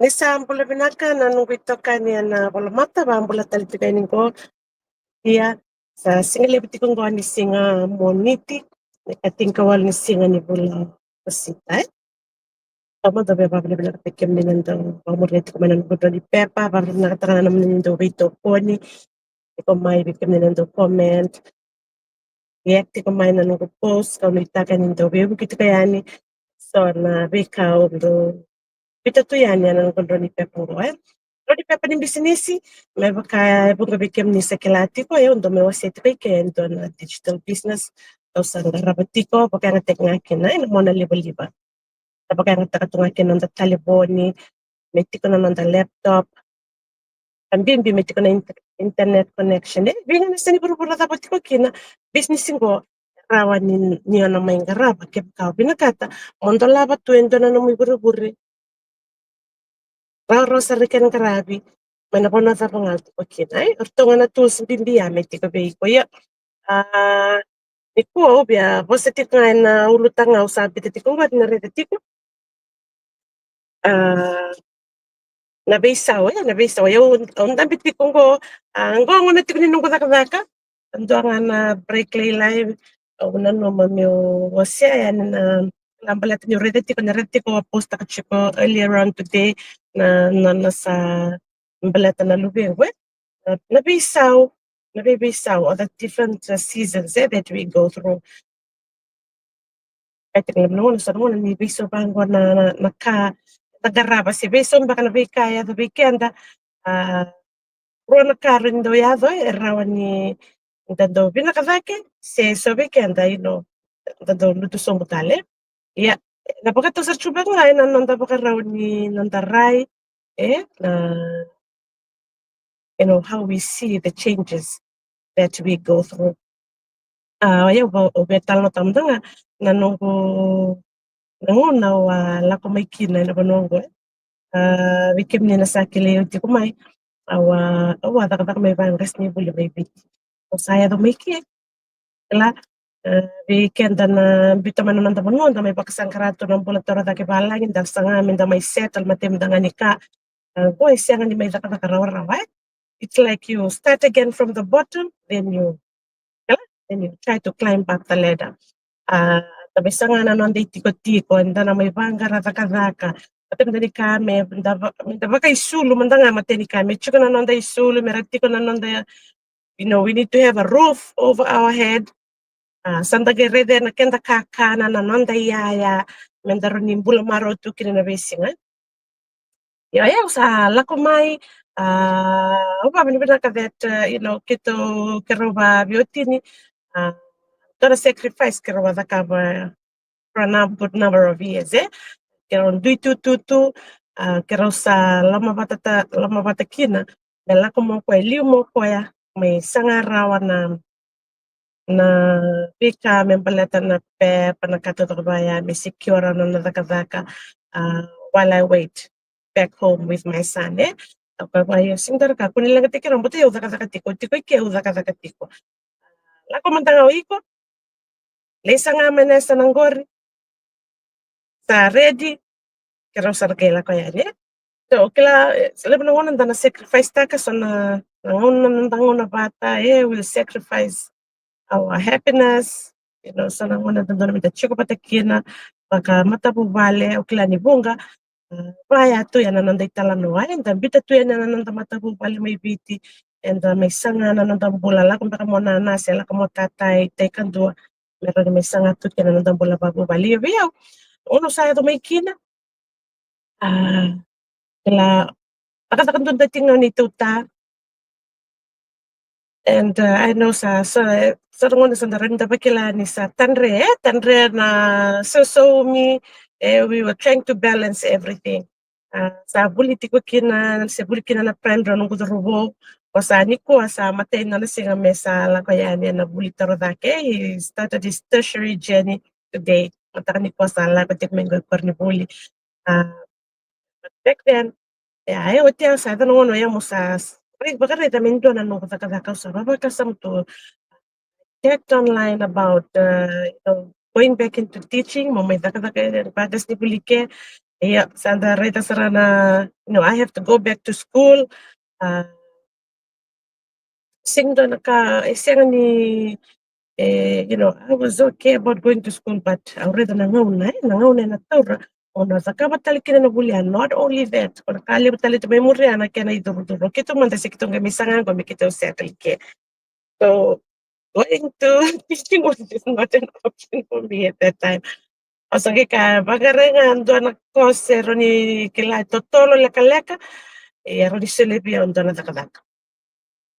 Nisa mbola vinaka nungu itokani na bola mata ba mbola talitika ningo ia sa singa lebiti ko ni singa moniti nekatinka wal ni singa ni bola pasita Tama da beba bela bela tekem ni nando pamoreti ko manan ko di pepa ba na katanga nam nindo vito koni ko mai bikem ni nando comment react ko mai nando post ko ni taka nindo bebu kitu kayani so na beka do Vita tu yani ana kontrol ni pepo Kalau di pepa ni bisinisi, may baka bunga bikem ni sekilati ko undo may wasit ko ito na digital business o sa rabati ko pagka nga ngakin na ina mo na liba-liba. Pagka nga takatungakin ng taliboni, may tiko na ng laptop, ambing may tiko na internet connection. Binga na sa ni buru-buru dapat ko kina business ko rawan niyo na may garaba kaya ka binakata mondo labat tuendo na may buru-buru Rosa riken karabi mana pona sa pangal ko kinay ortonga na tools bimbia meti ko be ko ya iko bia positive nga na ulutang nga usabi titi ko wat na rete tiko na besaw ya un tambit ko ngo ngo na tiko ni nungo daka ando nga na break live una no mamyo wasya yan na lambalat ni rete ko post ka chiko earlier on today na nasa balatan na lubeng nabisaw nabibisaw of the different seasons that we go through. Kahit alam naman sa naman ni biso bang na nagaraba si biso baka nabikaya the weekend pro nakarin do yado erawan ni dando binakadake se so weekend dando luto so mutale ya napakato sa chuba nga nanda baka raw ni nandaray na how we see the changes that we go through. Ayaw ba betal no tamdanga nanunggu nanguna wa lako may kinay na banunggu wikim ni nasakili yung tikumay awa dakadak may bangas ni buli may bit o saya do may ki kala weekend na bita man nanda bangunga may pakasangkarato ng bulatora daki balangin dal sanga min da may settle matim da nga nika boy siya nga ni may dakadak rawa it's like you start again from the bottom then you try to climb back the ladder. Tabisa nga na nonday tiko-tiko, anda na may bangga rata-karaka. At hindi kami, daba kay sulu, manda nga matini kami. Chuko na nonday sulu, merati ko na nonday, we need to have a roof over our head. Sanda gerede na kenda kakana na nonday yaya, mendaro ni mbula marotu kina na besinga. Yaw sa lakomay, upa binibinaka that, kito keroba biotini, gonna sacrifice kero the cover for a good number of years kero dui tu kero sa lama bata kina bela ko mo ko liu mo ko ya may sangarawa na pika membaleta na pe panakato baya may secure na nadaka while I wait back home with my son Kapag sindar ka kunin lang tiki rambuti udaka tiko ke udaka tiko lako mantanga iko Lesa nga manesa ng gori. Sa ready. Kira sa kela ko yan So, kila, sila ba nangunan na sacrifice ta ka so na nangunan na bata, we'll sacrifice our happiness. So nangunan na namin da chiko patakina, baka matapo bale, o kila ni bunga, baya to yan nanday talanoa, and bita to yan nananda matapo bale may biti, and may sanga nananda bulala, kung baka mo na sila ka mo tatay, kandua, meron may sanga to yan nananda bula bago bali, yaw, uno saya to may kina, kila, Nakatagandun dating nga nito ta. And I know sa rungon sa narinda ba kila ni sa tanre na so me we were trying to balance everything. Sa buliti ko kina na friend ron ko rubo pasani ko sa matay na singa mesa la kaya niya na bulita ro dake he started his tertiary journey today. Matani ko sa la ko tikmengo kornibuli. But back then ayaw tiyan sa tanong ano yung sa baka también doon ano kata sa baba kasam to checked online about going back into teaching mo may daka bagas ni bulike Yeah, Santa Rita Sarana, I have to go back to school. Sing doon siya ni, I was okay about going to school, but already nangauna na taura. Ono zakaba talikina na bulian. Not only that, kung nakali mo talit may muriana kaya na iduro-duro. Kito man kasi kitong gamisangan ko, may kito settle ke. So, going to teaching was just not an option for me at that time. O sige ka, bagarengan doon na kose ro ni kila totolo leka-leka, ro ni Silvia on doon na zakadaka.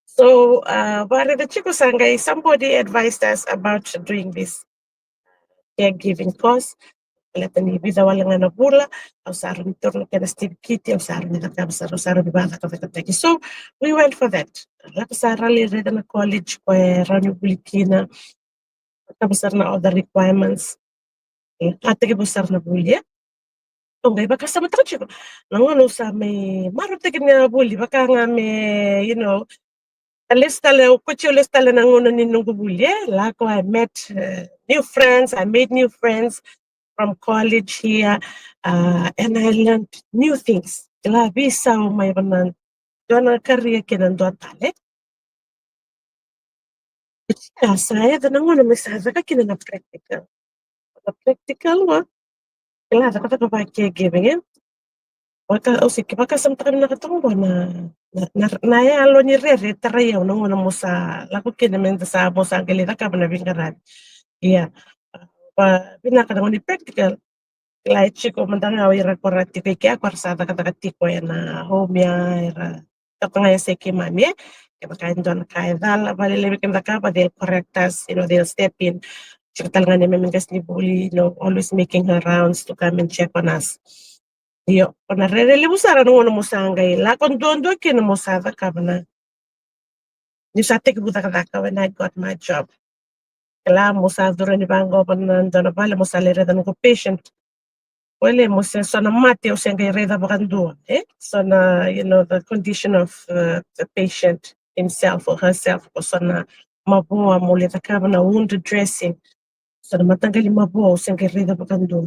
So, Bari the Chico Sangay, somebody advised us about doing this caregiving course. Letani vida wala nga na bula, au saro ni turno kena Steve Kitty, au saro ni nakam saro ni bata ka. So, we went for that. Laka sara li reda na college ko ranyo bulikina, kabasar na all the requirements. Ate ke busar na bulya. Okay, baka sa mata ko. Nangono sa may marute ke na buli, baka nga may, Alistale, Kuchi Alistale Nangono Ninungubulye, like I met new friends, I made new friends from college here, and I learned new things. La visa my banan, dona career kinando tale. Saya the Nangono Messaza Kakin practical. The practical one, la the Kata by caregiving. Baka o sige baka samtakam nakatumbo na alo ni rere tarayaw nung una mo sa lako kinamen sa mo sa galita ka na bingaran iya pa pinaka ni practical like chico mandanga ira korati pe kya kwarsada kata tiko na homia era kapanga ya seki mami ke baka indon kai dala vale lebe kan ka pa del correctas they'll step in chika talaga ni memingas ni bully always making her rounds to come and check on us. Io, ponarrele busara no ono musanga la kondondo ke no musada kabana. Ni sate ke buta kada when I got my job. Kala musadura ni bango panando na pala musalere da no patient. Wele musa sona mate o senga reda bakandua. Sona the condition of the patient himself or herself o sona mabua mole da kabana wound dressing. Sona matangali mabua o senga reda bakandua.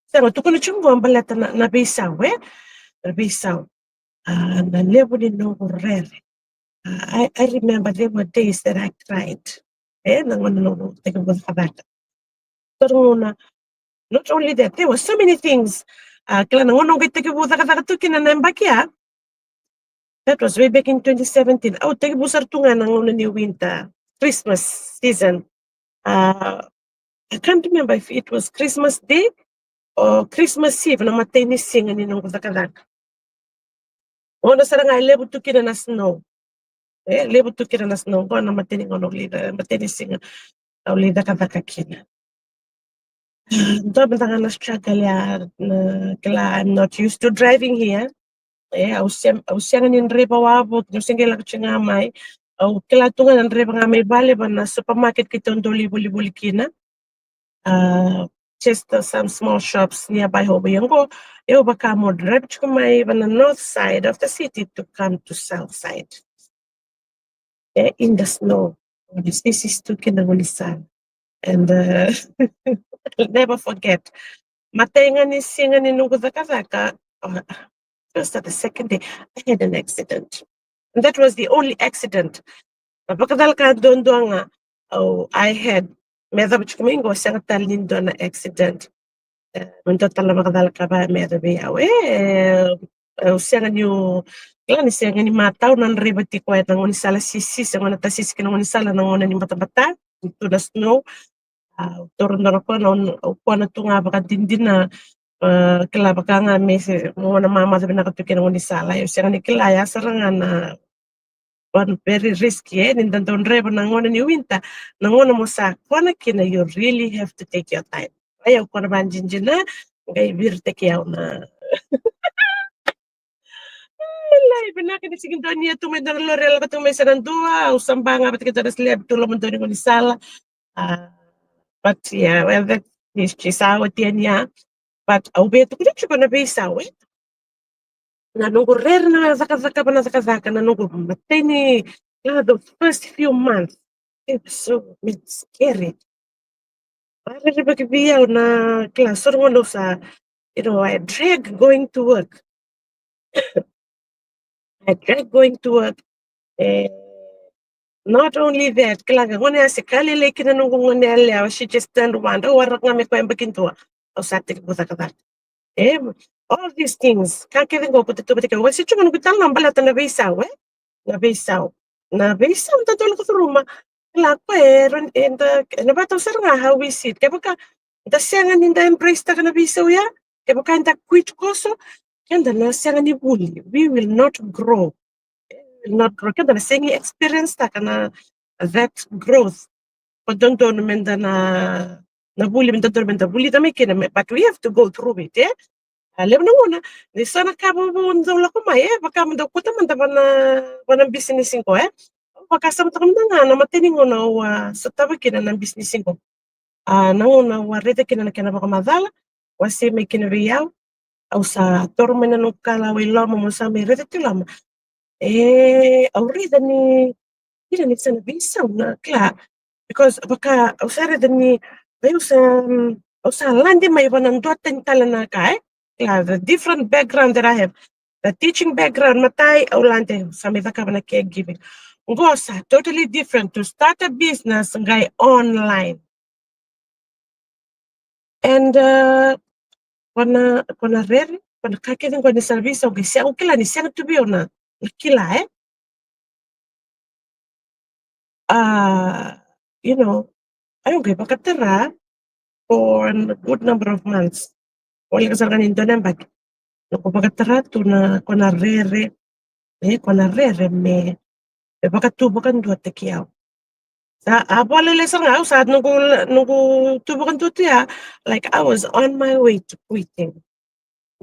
Sanga tukono chungo ambalata na bisaw na bisaw. Na level in no rare. I remember there were days that I cried. No, take a good back. Not only that, there were so many things. That was way back in 2017. Oh, take busartungan ng ni winter, Christmas season. I can't remember if it was Christmas Day or Christmas Eve na matay ni singa ni nung kadakat. Ona sarang I level to kina na snow. Level to kina na snow. Ko na matay ni ngono lida, matay ni singa. Au lida kadakakina. Doon na struggle ya kila I'm not used to driving here. Ausiangan yung reba wabot, yung singgil ako siya ngamay. Kila tungan ang reba ngamay bale ba na supermarket kita yung doli-buli-buli kina. Just some small shops nearby hobo yung go. Eu baka mo drive kumay on the north side of the city to come to south side. In the snow. This is to kinangulisan. And I'll never forget. Matainga ni singa ni nungu zaka first or the second day, I had an accident. And that was the only accident. Napakadal ka doon nga, I had, medyo kumingo siyang talin doon na accident. Muntot tala makadal ka ba, medyo biyaw. Siyang niyo, kailan ni siyang ni mataw ng ribati ko at nangunin sala sisis, ang natasis kinangunin sala nangunin ni mata-bata, ito na snow. Turun na ako, upo na ito nga baka dindin na kila baka nga may mga mama sabi nakatukin ng unisala. Yung siya ni kilaya, sarang na very risky nindan doon rebo nangonan ni winta. Nangonan mo sa kwana kina, you really have to take your time. Ayaw ko na banjinjin na, ngay birte kiyaw na. Lai, binakin ni sigin doon niya, tumay na lorel, ba't tumay sa nandua, usamba nga, ba't kita nasleb, tulong mo doon yung unisala. But yeah, well, that is chisawa tiyan niya. But beto ko dito ko na bisaw nanunggurer na zaka-zaka pa na zaka-zaka nanunggur matay ni the first few months it was so scary. Para rin pagbiyaw na klasor mo sa I drag going to work. I drag going to work. Not only that, kailangan ko na si kalilay kinanungungan nila, she just turned one, warag nga may kwemba kintua. O sa ating buta ka. All these things, kakilin ko, puti ka, wasi chunga nugutal ng balata na beisaw, Na beisaw, tatulog ko sa ruma. Kala ko nabato sir nga, how we sit. Kaya baka, siyangan ninda embrace ta ka na beisaw ya. Kaya baka hinda quit ko so, kaya na siyangan ni bully. We will not grow. Kaya na siyang experience ta ka na that growth. Padondon menda na bully, menda bully ta may kiname. But we have to go through it, alam na muna, ni sana kababon daw la ko may baka man daw ko taman wanang businessin ko baka sa mata nga na matining ko na sa tabakin ng businessin ko nanguna warita kina na baka madala wasi may kinabiyaw au sa tormen na kala way lama mo sa may rita tilama aurida ni kina ni sana bisa na kla because baka usara ni bayo sa landi may wanang duatan tala na the different background that I have, the teaching background, matay aulante sa may ka na caregiving. Ngosa, totally different to start a business ngay online. And kona rere, kona kakiteng kona service o siya ukila ni siya tubiyo na kila ayun kay pakatara for a good number of months. Wala kasal kanin doon ang bag. Nakupagkatarato na kona rere me pakatubo kan dua tekiyaw. Sa wala lesang sa nung tubo kan tuya, like I was on my way to quitting.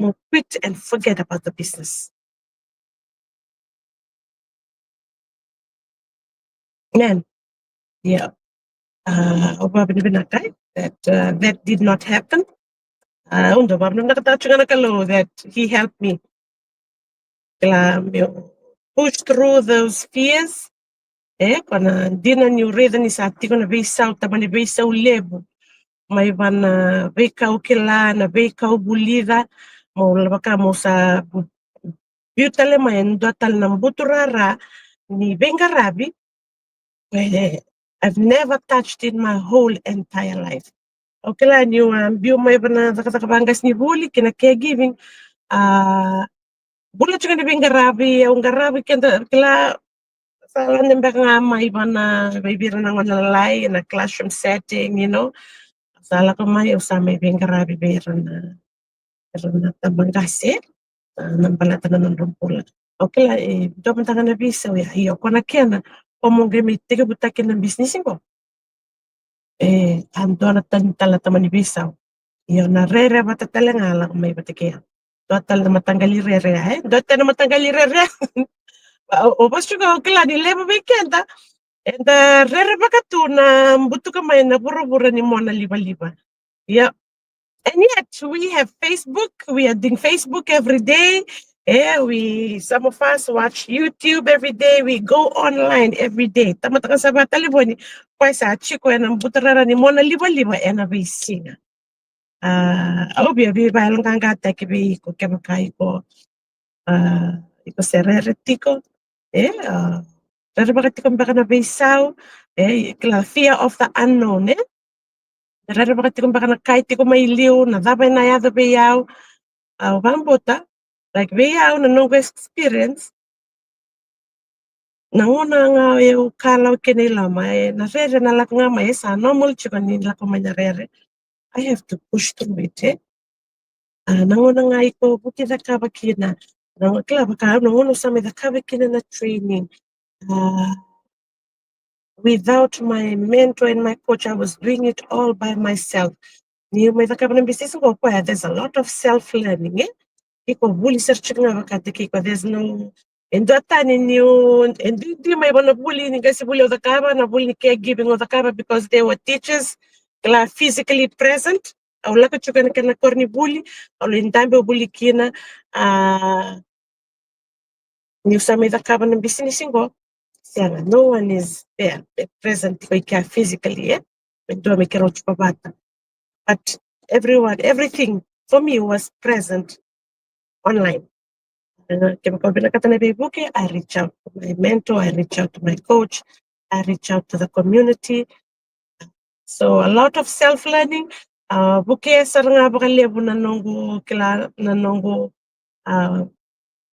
Mo quit and forget about the business. Man, yeah. That did not happen. That he helped me. Push through those fears. Kana dina ni ureda ni sa tiko na beisaw tabani beisaw lebo. May na beikau kilana, beikau bulida, mo labaka mo sa butale maen dotal ng buturara ni Bengarabi. I've never touched in my whole entire life. Okay lang yung biyo may na nakatabangas ni Huli kina caregiving bulat juga ni Bengarabi yung garabi kila sa nembak nga may na bibira ng malalay in a classroom setting, Sala ko may may Bengarabi bira na tabanggas ng balata na ng rumpula. Okay lang doon tangan na bisa iyo ko na kena como gamit tiga butakin ng businessin ko. Ando na tala taman ni bisaw. Iyo na rere batatala nga lang may batikiya. Total na matanggali rere Dotal na matanggali rere. O basta ko okay lang nileba bekenta. And rere baka to na buto ka may na buro-buro ni mo na liba-liba. Yeah. And yet we have Facebook. We are doing Facebook every day. Some of us watch YouTube every day. We go online every day. Tamata ka sa batalibon ni sa chiko ng butarara ni Mona liba-liba na bisinga. Obvio balang kang gata kibi ko kemakai ko. Iko sereretiko. Rarabakati ko baka na bisaw. Fear of the unknown. Rarabakati ko baka na kahit ko may liw na dabay na yada bayaw. Bambota. Like bayaw na no experience. Nanguna nga yung kalaw kinila na rere na lang nga sa normal chika nila ko may narere. I have to push through it. Nanguna nga ito buti na kabakina. Nanguna sa may kabakina na training. Without my mentor and my coach, I was doing it all by myself. There's a lot of self-learning. There's no and that time and may bully na bully caregiving because they were teachers physically present. Wala ka chuka na korni bully. Wala bully kina yung sa may ng business ko. No one is there present physically. But everything for me was present online. I reach out to my mentor, I reach out to my coach, I reach out to the community. So a lot of self-learning. Buke saranga bakalebu nanongo kila nanongo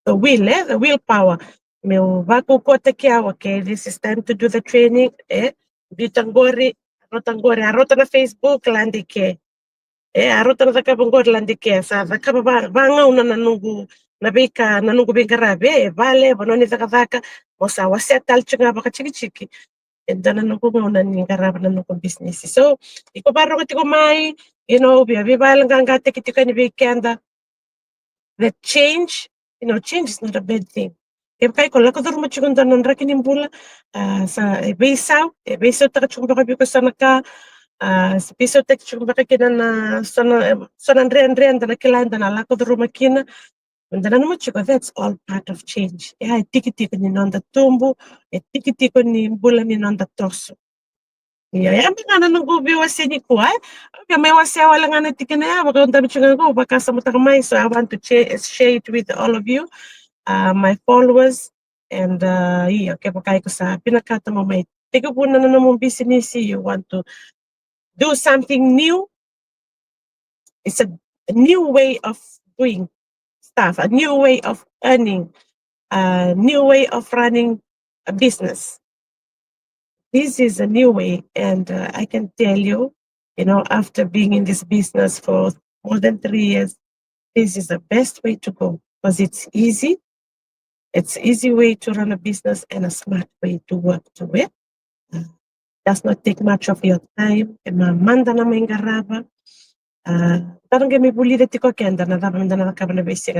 the will, the willpower. Meu vaku kota kia, okay, this is time to do the training. Bitangori, arota na Facebook landike. Arota na zakabangori landike. Sa zakaba banga una nanungu nabika nanungu bingarabe. Vale, banoni zakazaka. Mosa wasetal chunga baka chiki chiki. Dana nanungu una ningaraba nanungu business. So, iko baro ko mai, biya balanga tekitika ni bikenda. The change, change is not a bad thing. Kai ko lako dormo chikon danon rakini mbula sa beisau taka chukun baka biko sana ka beisau taka chukun baka kina na sana andre dana kila dana lako dormo kina dana no chiko. That's all part of change. Tiki ni nonda tumbu, tiki ni mbula ni nonda torso. Ngana nung gubi wasi ni kuai. May wasi wala nga natikina ya. Baka unta bichungan ko. Baka sa matakamay. So I want to share it with all of you, my followers. And kaya pakay ko sa pinakata mo may tigo po na namang business. You want to do something new. It's a new way of doing stuff. A new way of earning. A new way of running a business. This is a new way, and I can tell you, after being in this business for more than 3 years, this is the best way to go because it's easy. It's an easy way to run a business and a smart way to work to it. Does not take much of your time. Manda na maingaraba. Parang may bulida tiko kenda na daba manda na nakaba na basic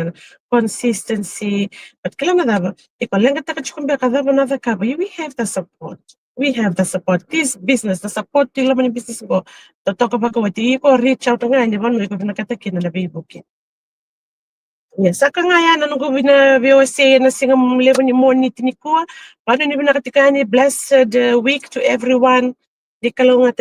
consistency. But kailan na daba, iko lang ka chukumbe ka daba na nakaba. We have the support. We have the support. This business, the support tila man business ko. To talk about what you reach out nga hindi man ko nakatakin na bibukin. Yes, saka nga yan anong ko na VOC na singa level ni mo ni tinikuha. Paano ni binakatikani blessed week to everyone. Di kalunga